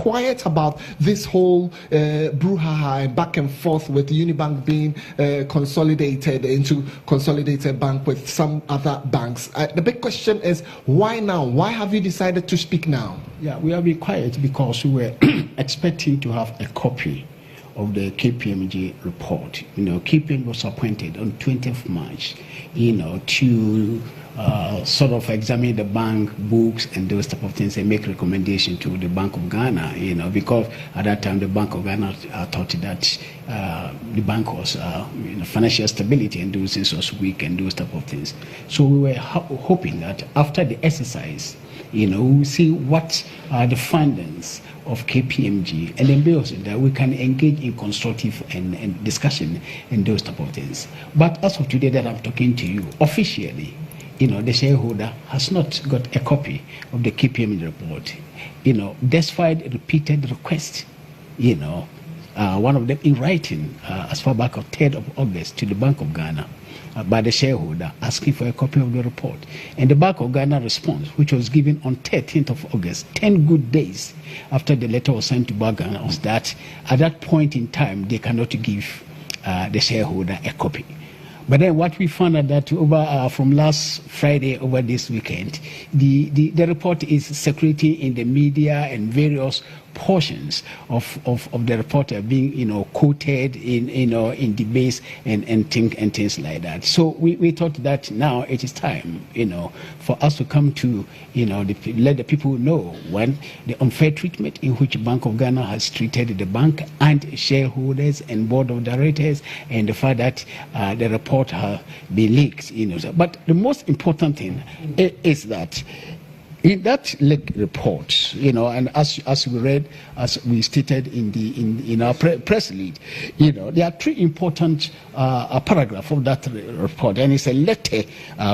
quiet about this whole brouhaha and back and forth with Unibank being consolidated into consolidated bank with some other banks. The big question is, why now? Why have you decided to speak now? Yeah, we have been quiet because we were expecting to have a copy of the KPMG report. KPMG was appointed on 20th March, to sort of examine the bank books and those type of things and make recommendation to the Bank of Ghana, because at that time the Bank of Ghana thought that the bank was, financial stability and those things was weak and those type of things. So we were hoping that after the exercise, we will see what are the findings of KPMG, and then based on that we can engage in constructive and discussion and those type of things. But as of today that I'm talking to you, officially, the shareholder has not got a copy of the KPMG report. Despite repeated requests, one of them in writing as far back as 3rd of August to the Bank of Ghana by the shareholder asking for a copy of the report. And the Bank of Ghana response, which was given on 13th of August, 10 good days after the letter was sent to Bank of Ghana, was that at that point in time they cannot give the shareholder a copy. But then what we found out that over from last Friday over this weekend, the report is circulating in the media and various portions of the report are being quoted in debates and things like that. So we thought that now it is time for us to come to let the people know, one, the unfair treatment in which Bank of Ghana has treated the bank and shareholders and board of directors, and the fact that the report has been leaked. But the most important thing is that in that report, and as we read, as we stated in our press release, there are 3 important paragraphs of that report, and it's a letter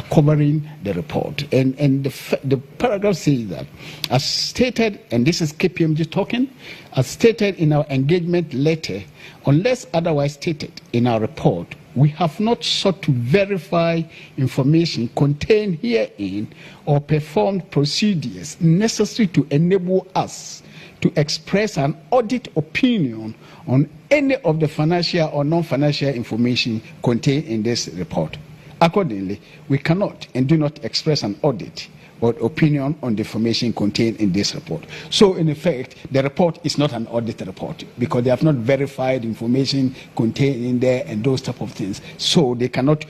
covering the report. And the paragraph says that, as stated, and this is KPMG talking, as stated in our engagement letter, unless otherwise stated in our report, we have not sought to verify information contained herein or performed procedures necessary to enable us to express an audit opinion on any of the financial or non-financial information contained in this report. Accordingly, we cannot and do not express an audit or opinion on the information contained in this report. So in effect, the report is not an audit report because they have not verified information contained in there and those type of things. So they cannot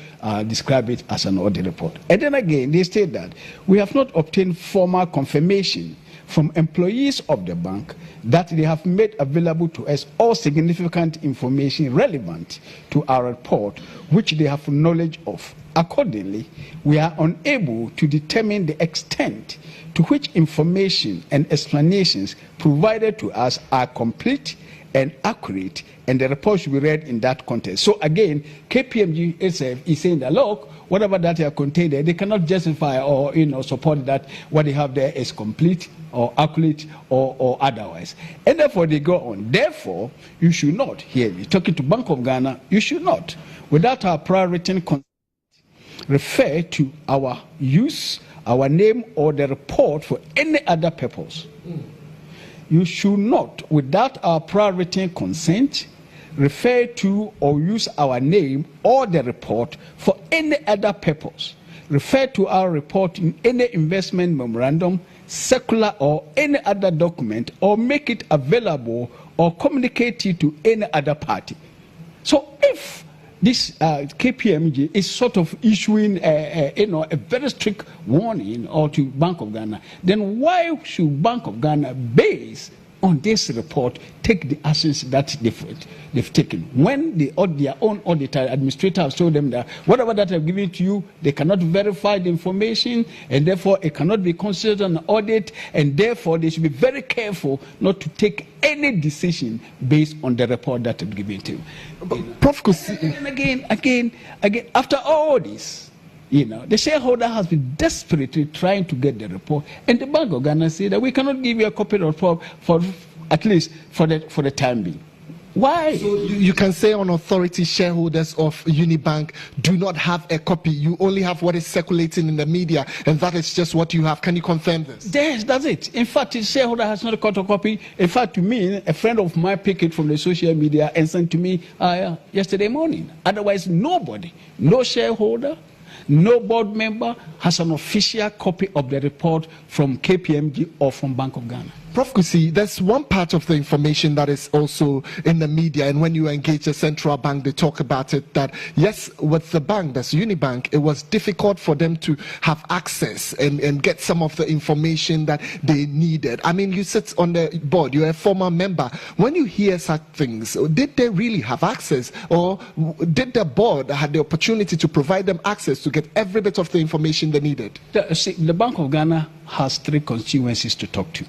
describe it as an audit report. And then again, they state that we have not obtained formal confirmation from employees of the bank that they have made available to us all significant information relevant to our report, which they have knowledge of. Accordingly, we are unable to determine the extent to which information and explanations provided to us are complete and accurate, and the report should be read in that context. So again, KPMG itself is saying that, look, whatever that are contained there, they cannot justify or support that what they have there is complete or accurate or otherwise. And therefore they go on. Therefore, you should not, here me talking to Bank of Ghana, you should not, without our prior written consent, refer to our use, our name, or the report for any other purpose. You should not, without our prior written consent, refer to or use our name or the report for any other purpose. Refer to our report in any investment memorandum, circular, or any other document, or make it available or communicate it to any other party. So if this KPMG is sort of issuing a very strict warning or to Bank of Ghana, then why should Bank of Ghana base on this report take the actions that they've taken when their own auditor administrator has told them that whatever that I've given to you, they cannot verify the information, and therefore it cannot be considered an audit, and therefore they should be very careful not to take any decision based on the report that they've given to you. Prof. And again, after all this, the shareholder has been desperately trying to get the report, and the Bank of Ghana said that we cannot give you a copy of the report for at least for the time being. Why? So you can say on authority shareholders of Unibank do not have a copy. You only have what is circulating in the media, and that is just what you have. Can you confirm this? Yes, that's it. In fact, the shareholder has not got a copy. In fact, to me, a friend of mine picked it from the social media and sent to me yesterday morning. Otherwise, nobody, no shareholder, no board member has an official copy of the report from KPMG or from Bank of Ghana. Prof Kusi, there's one part of the information that is also in the media, and when you engage the central bank, they talk about it, that yes, with the bank, that's Unibank, it was difficult for them to have access and get some of the information that they needed. I mean, you sit on the board, you're a former member. When you hear such things, did they really have access, or did the board have the opportunity to provide them access to get every bit of the information they needed? The Bank of Ghana has 3 constituencies to talk to.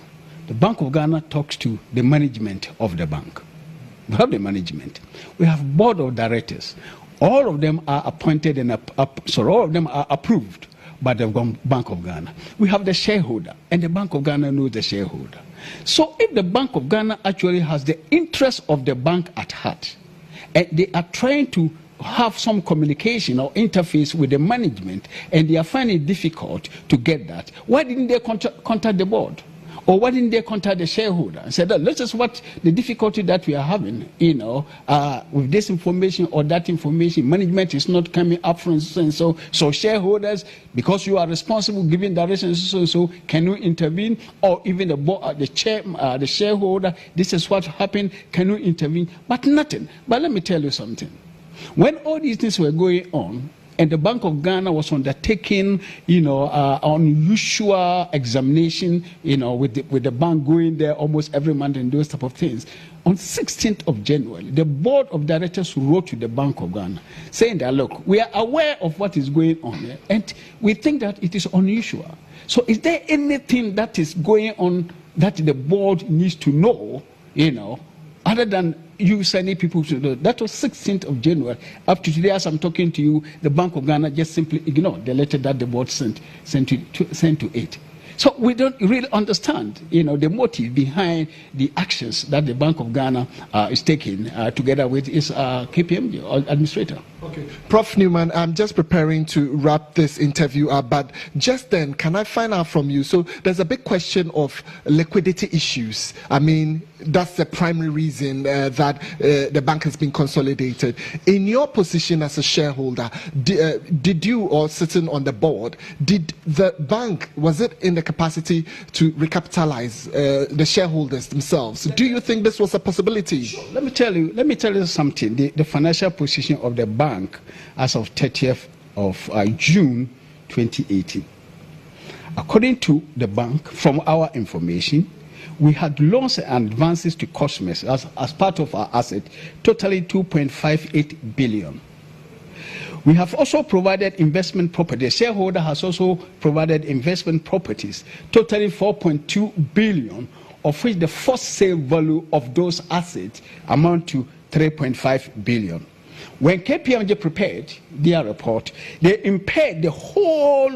The Bank of Ghana talks to the management of the bank. We have the management. We have board of directors. All of them are appointed and all of them are approved by the Bank of Ghana. We have the shareholder, and the Bank of Ghana knows the shareholder. So if the Bank of Ghana actually has the interest of the bank at heart, and they are trying to have some communication or interface with the management, and they are finding it difficult to get that, why didn't they contact the board? Or why didn't they contact the shareholder and say, this is what the difficulty that we are having, with this information or that information, management is not coming up from so shareholders, because you are responsible giving directions so can you intervene? Or even the board, the shareholder, this is what happened, can you intervene? But nothing. But let me tell you something. When all these things were going on, and the Bank of Ghana was undertaking, unusual examination, with the bank going there almost every month and those type of things. On 16th of January, the board of directors wrote to the Bank of Ghana saying that, look, we are aware of what is going on here, and we think that it is unusual. So is there anything that is going on that the board needs to know, other than you sending people to do? That was 16th of January. Up to today, as I'm talking to you, the Bank of Ghana just simply ignored the letter that the board sent to it. So we don't really understand, the motive behind the actions that the Bank of Ghana is taking together with its KPMG administrator. Okay, Prof. Newman, I'm just preparing to wrap this interview up, but just then, can I find out from you? So there's a big question of liquidity issues. I mean, that's the primary reason that the bank has been consolidated. In your position as a shareholder, did you, or sitting on the board, did the bank, was it in the capacity to recapitalize the shareholders themselves? Do you think this was a possibility? Let me tell you something. The financial position of the bank as of 30th of June 2018. According to the bank, from our information, we had loans and advances to customers as part of our asset, totaling 2.58 billion. We have also provided investment property. The shareholder has also provided investment properties, totaling 4.2 billion, of which the first sale value of those assets amount to 3.5 billion. When KPMG prepared their report, they impaired the whole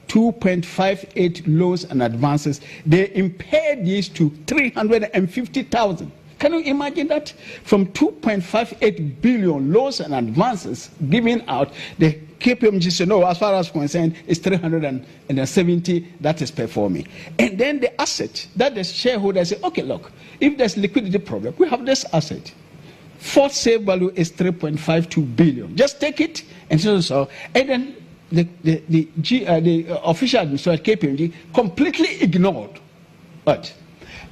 2.58 loans and advances. They impaired these to 350,000. Can you imagine that? From 2.58 billion loans and advances given out, the KPMG said, no, as far as concerned, it's 370 that is performing. And then the asset that the shareholders say, okay, look, if there's liquidity problem, we have this asset. Fourth sale value is 3.52 billion. Just take it and so. And then the official administrator KPMG completely ignored it.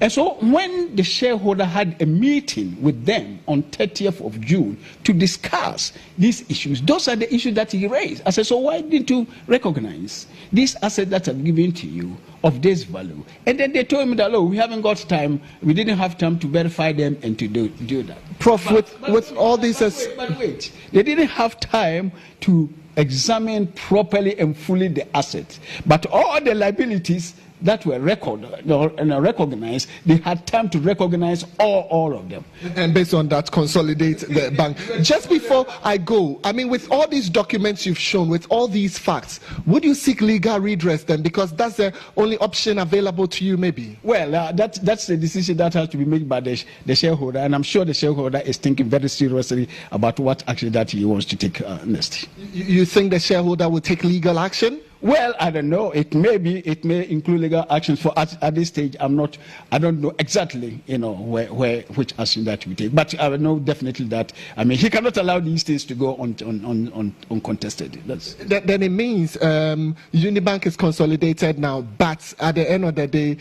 And so when the shareholder had a meeting with them on 30th of June to discuss these issues, those are the issues that he raised. I said, so why didn't you recognize these assets that are given to you of this value? And then they told me that, look, we haven't got time, we didn't have time to verify them and to do that. Prof, with all these... But wait, they didn't have time to examine properly and fully the assets. But all the liabilities, that were recognized, they had time to recognize all of them. And based on that, consolidate the bank. Just before I go, I mean, with all these documents you've shown, with all these facts, would you seek legal redress then? Because that's the only option available to you, maybe. Well, that's the decision that has to be made by the shareholder, and I'm sure the shareholder is thinking very seriously about what action that he wants to take next. You think the shareholder will take legal action? Well, I don't know. It may include legal actions. For at this stage, I don't know exactly, which action that we take. But I know definitely that. I mean, he cannot allow these things to go uncontested. Then it means Unibank is consolidated now. But at the end of the day,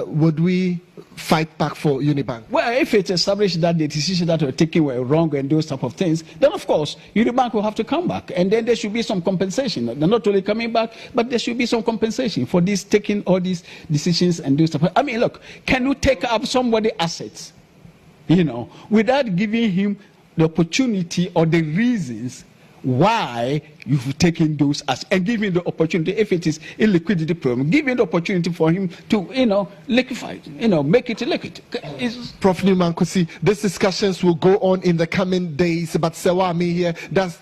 would we fight back for Unibank? Well, if it's established that the decisions that were taken were wrong and those type of things, then of course Unibank will have to come back, and then there should be some compensation. They're not only coming back, but there should be some compensation for this taking all these decisions and those stuff. I mean, look, can you take up somebody's assets, without giving him the opportunity or the reasons why you've taken those assets, and giving the opportunity, if it is a liquidity problem, giving the opportunity for him to, liquefy it, make it liquid. Prof. Newman Kwesi, these discussions will go on in the coming days, but Sewami here, that's the